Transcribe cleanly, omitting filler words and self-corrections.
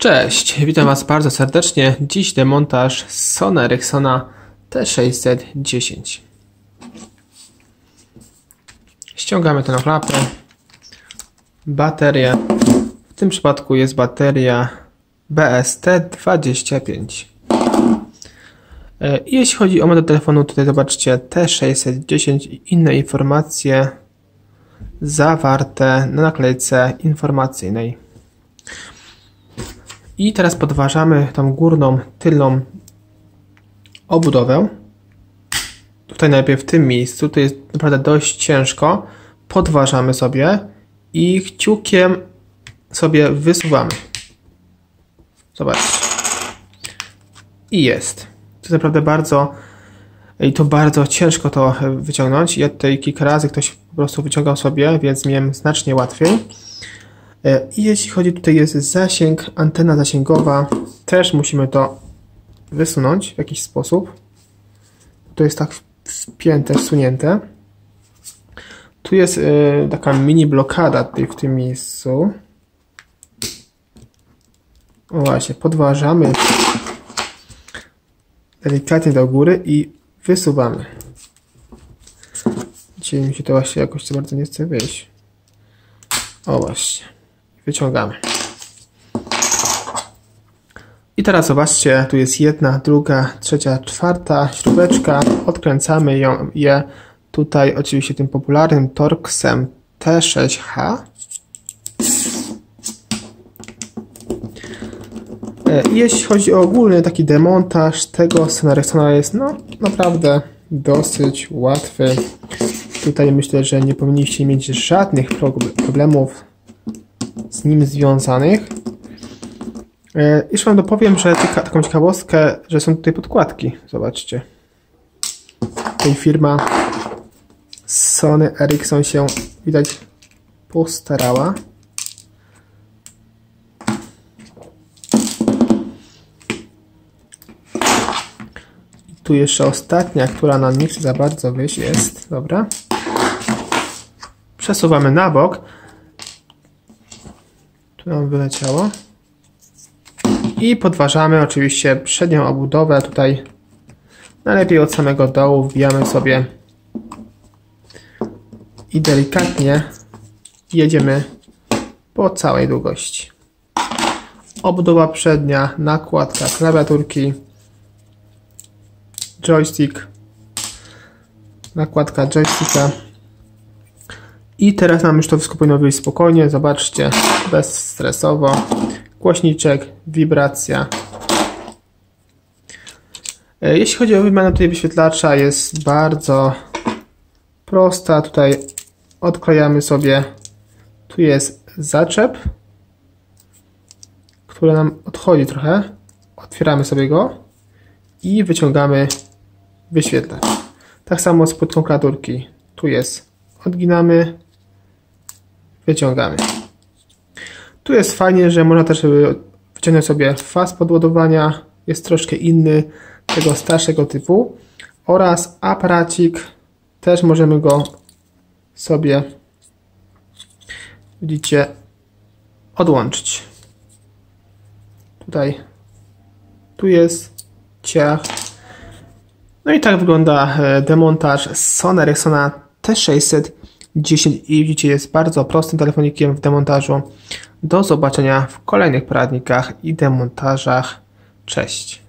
Cześć, witam Was bardzo serdecznie. Dziś demontaż Sony Ericssona T610. Ściągamy tę klapę. Bateria. W tym przypadku jest bateria BST25. Jeśli chodzi o model telefonu, tutaj zobaczcie T610 i inne informacje zawarte na naklejce informacyjnej. I teraz podważamy tą górną, tylną obudowę. Tutaj najpierw w tym miejscu, to jest naprawdę dość ciężko. Podważamy sobie i kciukiem sobie wysuwamy. Zobaczcie. I jest. To jest naprawdę bardzo ciężko to wyciągnąć. Ja tutaj kilka razy ktoś po prostu wyciągał sobie, więc miałem znacznie łatwiej. I jeśli chodzi, tutaj jest zasięg, antena zasięgowa, też musimy to wysunąć w jakiś sposób. To jest tak wpięte, wsunięte. Tu jest taka mini blokada tutaj w tym miejscu. O właśnie, podważamy delikatnie do góry i wysuwamy. Dzisiaj mi się to właśnie jakoś za bardzo nie chce wyjść. O właśnie. Wyciągamy. I teraz zobaczcie, tu jest jedna, druga, trzecia, czwarta śrubeczka. Odkręcamy je tutaj oczywiście tym popularnym Torxem T6H. Jeśli chodzi o ogólny taki demontaż tego Sony Ericssona, jest naprawdę dosyć łatwy. Tutaj myślę, że nie powinniście mieć żadnych problemów z nim związanych. Jeszcze wam dopowiem, że taką ciekawostkę, że są tutaj podkładki. Zobaczcie. Tutaj firma Sony Ericsson się widać postarała. Tu jeszcze ostatnia, która nam nie chce za bardzo wyjść, jest. Dobra. Przesuwamy na bok. Tu nam wyleciało. I podważamy oczywiście przednią obudowę. Tutaj najlepiej od samego dołu wbijamy sobie i delikatnie jedziemy po całej długości. Obudowa przednia, nakładka klawiaturki, joystick, nakładka joysticka. I teraz nam już to wszystko powinno wyjść spokojnie. Zobaczcie, bezstresowo. Głośniczek, wibracja. Jeśli chodzi o wymianę tutaj wyświetlacza, jest bardzo prosta. Tutaj odklejamy sobie. Tu jest zaczep, który nam odchodzi trochę. Otwieramy sobie go i wyciągamy wyświetlacz. Tak samo z płytką klawiaturki. Tu jest, odginamy, wyciągamy. Tu jest fajnie, że można też wyciągnąć sobie faz podładowania. Jest troszkę inny, tego starszego typu. Oraz aparacik. Też możemy go sobie, widzicie, odłączyć. Tu jest ciach. No i tak wygląda demontaż Sony Ericssona T610 i widzicie, jest bardzo prostym telefonikiem w demontażu. Do zobaczenia w kolejnych poradnikach i demontażach. Cześć!